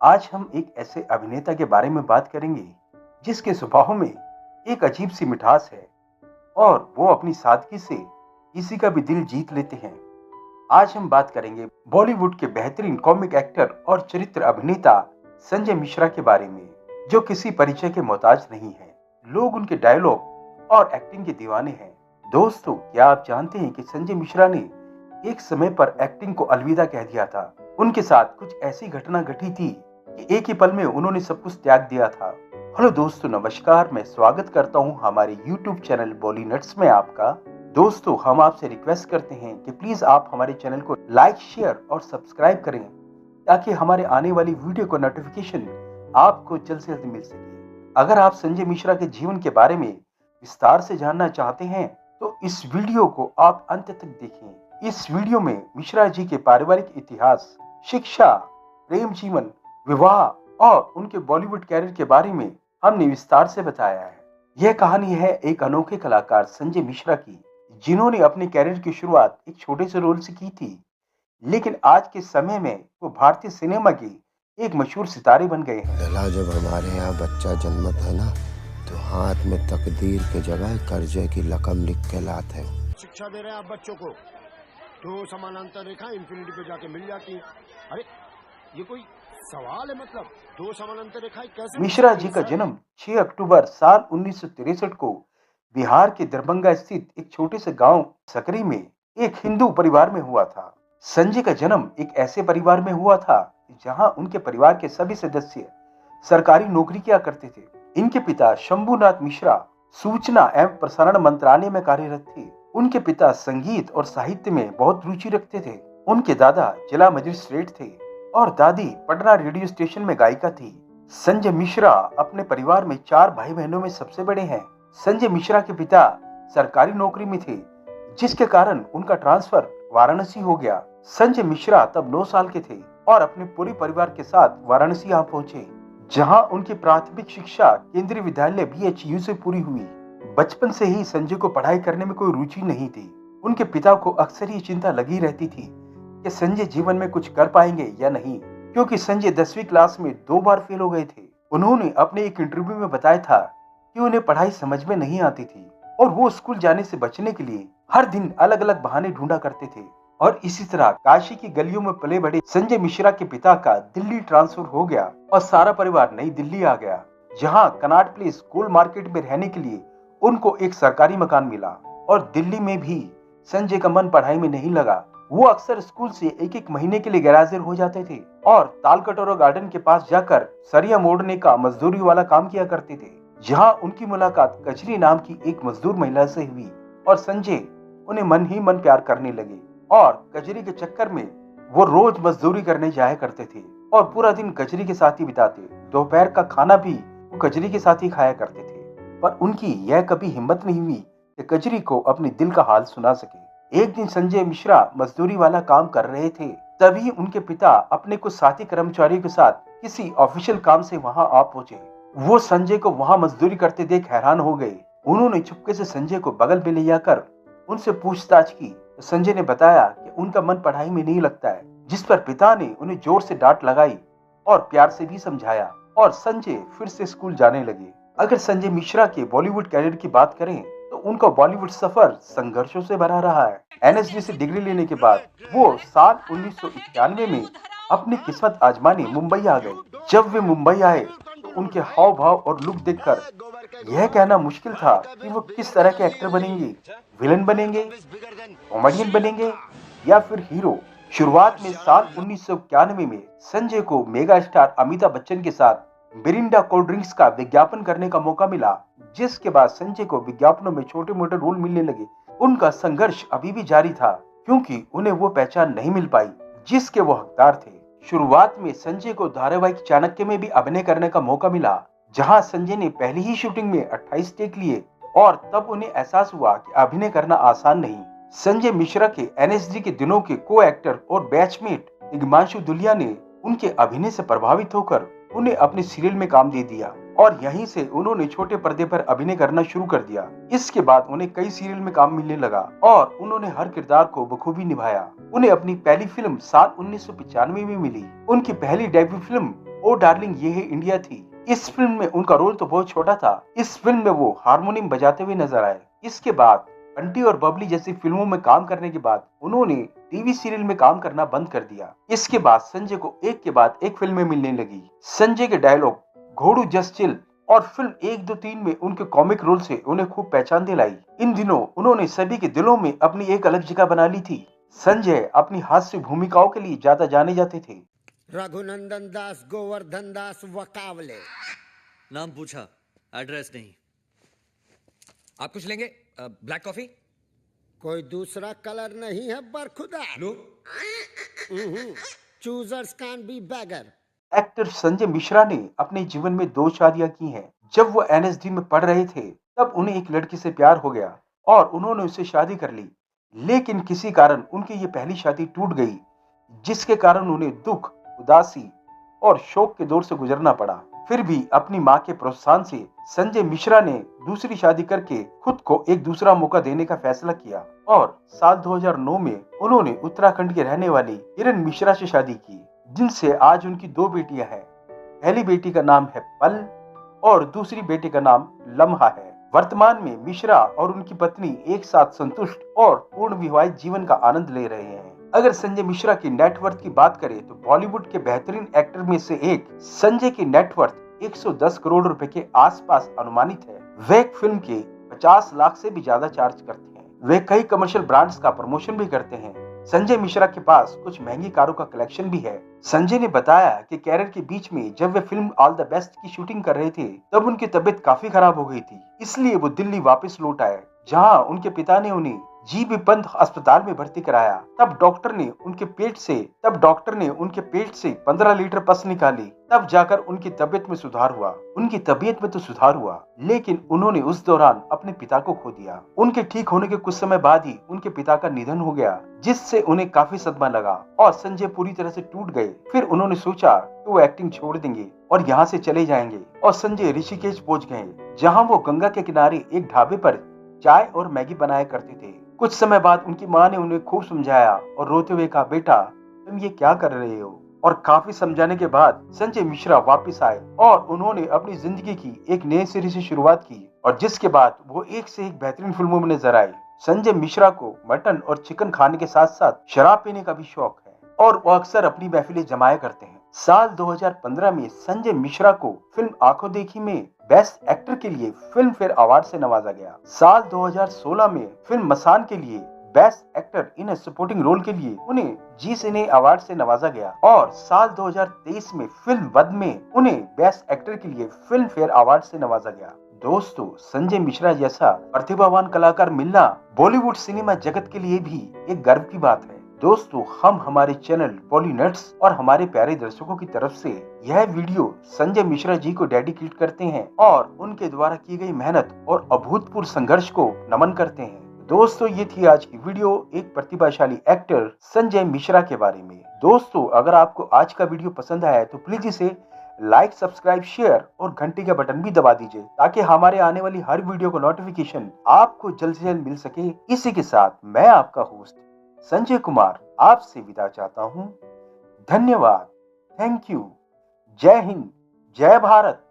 आज हम एक ऐसे अभिनेता के बारे में बात करेंगे जिसके स्वभाव में एक अजीब सी मिठास है और वो अपनी सादगी से किसी का भी दिल जीत लेते हैं। आज हम बात करेंगे बॉलीवुड के बेहतरीन कॉमिक एक्टर और चरित्र अभिनेता संजय मिश्रा के बारे में, जो किसी परिचय के मोहताज नहीं है। लोग उनके डायलॉग और एक्टिंग के दीवाने हैं। दोस्तों, क्या आप जानते हैं कि संजय मिश्रा ने एक समय पर एक्टिंग को अलविदा कह दिया था। उनके साथ कुछ ऐसी घटना घटी थी कि एक ही पल में उन्होंने सब कुछ त्याग दिया था। हेलो दोस्तों, नमस्कार। मैं स्वागत करता हूं हमारे YouTube चैनल बॉली नट्स में आपका। दोस्तों, हम आपसे रिक्वेस्ट करते हैं कि प्लीज आप हमारे चैनल को लाइक, शेयर और सब्सक्राइब करें ताकि हमारे आने वाली वीडियो का नोटिफिकेशन आपको जल्द से जल्द मिल सके। अगर आप संजय मिश्रा के जीवन के बारे में विस्तार से जानना चाहते हैं तो इस वीडियो को आप अंत तक देखें। इस वीडियो में मिश्रा जी के पारिवारिक इतिहास, शिक्षा, प्रेम जीवन, विवाह और उनके बॉलीवुड कैरियर के बारे में हमने विस्तार से बताया है। यह कहानी है एक अनोखे कलाकार संजय मिश्रा की, जिन्होंने अपने कैरियर की शुरुआत एक छोटे से रोल से की थी, लेकिन आज के समय में वो भारतीय सिनेमा के एक मशहूर सितारे बन गए हैं। लला, जब हमारे यहाँ बच्चा जन्मत है ना, तो हाथ में तकदीर के जगह कर्जे की रकम लिख के लाते हैं। शिक्षा दे रहे हैं आप बच्चों को, तो समानांतर रेखा इन्फिनिटी पे जाके मिल जाती है। अरे ये कोई सवाल है? मतलब दो समानांतर रेखाएं कैसे? मिश्रा जी का जन्म 6 अक्टूबर साल 1963 को बिहार के दरभंगा स्थित एक छोटे से गांव सकरी में एक हिंदू परिवार में हुआ था। संजय का जन्म एक ऐसे परिवार में हुआ था जहां उनके परिवार के सभी सदस्य सरकारी नौकरी किया करते थे। इनके पिता शंभुनाथ मिश्रा सूचना एवं प्रसारण मंत्रालय में कार्यरत थे। उनके पिता संगीत और साहित्य में बहुत रुचि रखते थे। उनके दादा जिला मजिस्ट्रेट थे और दादी पटना रेडियो स्टेशन में गायिका थी। संजय मिश्रा अपने परिवार में 4 भाई बहनों में सबसे बड़े हैं। संजय मिश्रा के पिता सरकारी नौकरी में थे, जिसके कारण उनका ट्रांसफर वाराणसी हो गया। संजय मिश्रा तब 9 साल के थे और अपने पूरे परिवार के साथ वाराणसी आ पहुंचे, जहां उनकी प्राथमिक शिक्षा केंद्रीय विद्यालय BHU से पूरी हुई। बचपन से ही संजय को पढ़ाई करने में कोई रुचि नहीं थी। उनके पिता को अक्सर ये चिंता लगी रहती थी कि संजय जीवन में कुछ कर पाएंगे या नहीं, क्योंकि संजय 10वीं क्लास में 2 बार फेल हो गए थे। उन्होंने अपने एक इंटरव्यू में बताया था कि उन्हें पढ़ाई समझ में नहीं आती थी और वो स्कूल जाने से बचने के लिए हर दिन अलग अलग बहाने ढूंढा करते थे। और इसी तरह काशी की गलियों में पले बड़े संजय मिश्रा के पिता का दिल्ली ट्रांसफर हो गया और सारा परिवार नई दिल्ली आ गया, जहाँ कनॉट प्लेस गोल मार्केट में रहने के लिए उनको एक सरकारी मकान मिला। और दिल्ली में भी संजय का मन पढ़ाई में नहीं लगा। वो अक्सर स्कूल से एक महीने के लिए गैरहाजिर हो जाते थे और तालकटोरा गार्डन के पास जाकर सरिया मोड़ने का मजदूरी वाला काम किया करते थे, जहां उनकी मुलाकात कजरी नाम की एक मजदूर महिला से हुई और संजय उन्हें मन ही मन प्यार करने लगे। और कजरी के चक्कर में वो रोज मजदूरी करने जाया करते थे और पूरा दिन कजरी के साथ ही बिताते। दोपहर का खाना भी वो कजरी के साथ ही खाया करते थे, पर उनकी यह कभी हिम्मत नहीं हुई कि कजरी को अपने दिल का हाल सुना सके। एक दिन संजय मिश्रा मजदूरी वाला काम कर रहे थे, तभी उनके पिता अपने कुछ साथी कर्मचारियों के साथ किसी ऑफिशियल काम से वहां आ पहुंचे। वो संजय को वहां मजदूरी करते देख हैरान हो गए। उन्होंने चुपके से संजय को बगल में ले जाकर उनसे पूछताछ की तो संजय ने बताया कि उनका मन पढ़ाई में नहीं लगता है, जिस पर पिता ने उन्हें जोर से डांट लगाई और प्यार से भी समझाया और संजय फिर से स्कूल जाने लगे। अगर संजय मिश्रा के बॉलीवुड कैरियर की बात करें तो उनका बॉलीवुड सफर संघर्षों से भरा रहा है। NSD से डिग्री लेने के बाद वो साल 1991 में अपनी किस्मत आजमाने मुंबई आ गए। जब वे मुंबई आए तो उनके हाव भाव और लुक देखकर यह कहना मुश्किल था कि वो किस तरह के एक्टर बनेंगे, विलन बनेंगे, कॉमेडियन बनेंगे या फिर हीरो। शुरुआत में साल 1991 में संजय को मेगा स्टार अमिताभ बच्चन के साथ मिरिंडा कोल्ड ड्रिंक्स का विज्ञापन करने का मौका मिला, जिसके बाद संजय को विज्ञापनों में छोटे मोटे रोल मिलने लगे। उनका संघर्ष अभी भी जारी था, क्योंकि उन्हें वो पहचान नहीं मिल पाई जिसके वो हकदार थे। शुरुआत में संजय को धारावाहिक चाणक्य में भी अभिनय करने का मौका मिला, जहां संजय ने पहली ही शूटिंग में 28 टेक लिए और तब उन्हें एहसास हुआ कि अभिनय करना आसान नहीं। संजय मिश्रा के NSD के दिनों के को एक्टर और बैचमेट हिमांशु दुलिया ने उनके अभिनय से प्रभावित होकर उन्हें अपने सीरियल में काम दे दिया और यहीं से उन्होंने छोटे पर्दे पर अभिनय करना शुरू कर दिया। इसके बाद उन्हें कई सीरियल में काम मिलने लगा और उन्होंने हर किरदार को बखूबी निभाया। उन्हें अपनी पहली फिल्म साल 1995 में मिली। उनकी पहली डेब्यू फिल्म ओ डार्लिंग ये है इंडिया थी। इस फिल्म में उनका रोल तो बहुत छोटा था। इस फिल्म में वो हारमोनियम बजाते हुए नजर आए। इसके बाद बंटी और बबली जैसी फिल्मों में काम करने के बाद उन्होंने टीवी सीरियल में काम करना बंद कर दिया। इसके बाद संजय को एक के बाद एक फिल्में मिलने लगी। संजय के डायलॉग, घोड़ू जस्ट चिल और फिल्म 1, 2, 3 में उनके कॉमिक रोल से उन्हें खूब पहचान दिलाई। इन दिनों उन्होंने सभी के दिलों में अपनी एक अलग जगह बना ली थी। संजय अपनी हास्य भूमिकाओं के लिए ज्यादा जाने जाते थे। रघुनंदन दास, गोवर्धन दास वकावले। नाम पूछा, एड्रेस नहीं। आप कुछ लेंगे? Black coffee? कोई दूसरा कलर नहीं है बरखुदा। Blue? Choosers can be beggar. Actor Sanjay Mishra ने अपने जीवन में 2 शादियां की हैं। जब वो एनएसडी में पढ़ रहे थे तब उन्हें एक लड़की से प्यार हो गया और उन्होंने उससे शादी कर ली। लेकिन किसी कारण उनकी ये पहली शादी टूट गई, जिसके कारण उन्हें दुख, उदासी और शोक के दौर से गुजरना पड़ा। फिर भी अपनी मां के प्रोत्साहन से संजय मिश्रा ने दूसरी शादी करके खुद को एक दूसरा मौका देने का फैसला किया और साल 2009 में उन्होंने उत्तराखंड के रहने वाली किरण मिश्रा से शादी की, जिनसे आज उनकी 2 बेटियां हैं। पहली बेटी का नाम है पल और दूसरी बेटी का नाम लम्हा है। वर्तमान में मिश्रा और उनकी पत्नी एक साथ संतुष्ट और पूर्ण विवाहित जीवन का आनंद ले रहे हैं। अगर संजय मिश्रा की नेटवर्थ की बात करें तो बॉलीवुड के बेहतरीन एक्टर में से एक संजय की नेटवर्थ 110 करोड़ रुपए के आसपास अनुमानित है। वे एक फिल्म के 50 लाख से भी ज्यादा चार्ज करते हैं। वे कई कमर्शियल ब्रांड्स का प्रमोशन भी करते हैं। संजय मिश्रा के पास कुछ महंगी कारों का कलेक्शन भी है। संजय ने बताया कि कैरियर के बीच में जब वे फिल्म ऑल द बेस्ट की शूटिंग कर रहे थे तब उनकी तबीयत काफी खराब हो गई थी, इसलिए वो दिल्ली वापस लौट आए, जहां उनके पिता ने उन्हें जीबी पंत अस्पताल में भर्ती कराया। तब डॉक्टर ने उनके पेट से 15 लीटर पस निकाली। तब जाकर उनकी तबीयत में सुधार हुआ। उनकी तबीयत में तो सुधार हुआ, लेकिन उन्होंने उस दौरान अपने पिता को खो दिया। उनके ठीक होने के कुछ समय बाद ही उनके पिता का निधन हो गया, जिससे उन्हें काफी सदमा लगा और संजय पूरी तरह से टूट गए। फिर उन्होंने सोचा कि वो एक्टिंग छोड़ देंगे और यहाँ से चले जाएंगे और संजय ऋषिकेश पहुंच गए, जहाँ वो गंगा के किनारे एक ढाबे पर चाय और मैगी बनाया करते थे। कुछ समय बाद उनकी माँ ने उन्हें खूब समझाया और रोते हुए कहा, बेटा तुम ये क्या कर रहे हो। और काफी समझाने के बाद संजय मिश्रा वापस आए और उन्होंने अपनी जिंदगी की एक नए सिरे से शुरुआत की और जिसके बाद वो एक से एक बेहतरीन फिल्मों में नजर आए। संजय मिश्रा को मटन और चिकन खाने के साथ साथ शराब पीने का भी शौक है और वो अक्सर अपनी महफिलें जमाया करते हैं। साल 2015 में संजय मिश्रा को फिल्म आंखों देखी में बेस्ट एक्टर के लिए फिल्म फेयर अवार्ड से नवाजा गया। साल 2016 में फिल्म मसान के लिए best actor in a supporting role के लिए उन्हें जी सिने अवार्ड से नवाजा गया और साल 2023 में फिल्म वध में उन्हें बेस्ट एक्टर के लिए फिल्म फेयर अवार्ड से नवाजा गया। दोस्तों, संजय मिश्रा जैसा प्रतिभावान कलाकार मिलना बॉलीवुड सिनेमा जगत के लिए भी एक गर्व की बात है। दोस्तों, हम हमारे चैनल पॉलीनट्स और हमारे प्यारे दर्शकों की तरफ से यह वीडियो संजय मिश्रा जी को डेडिकेट करते हैं और उनके द्वारा की गई मेहनत और अभूतपूर्व संघर्ष को नमन करते हैं। दोस्तों, ये थी आज की वीडियो एक प्रतिभाशाली एक्टर संजय मिश्रा के बारे में। दोस्तों, अगर आपको आज का वीडियो पसंद आया है तो प्लीज इसे लाइक, सब्सक्राइब, शेयर और घंटी का बटन भी दबा दीजिए ताकि हमारे आने वाली हर वीडियो का नोटिफिकेशन आपको जल्द से जल्द मिल सके। इसी के साथ मैं आपका होस्ट संजय कुमार आपसे विदा चाहता हूँ। धन्यवाद, थैंक यू, जय हिंद, जय भारत।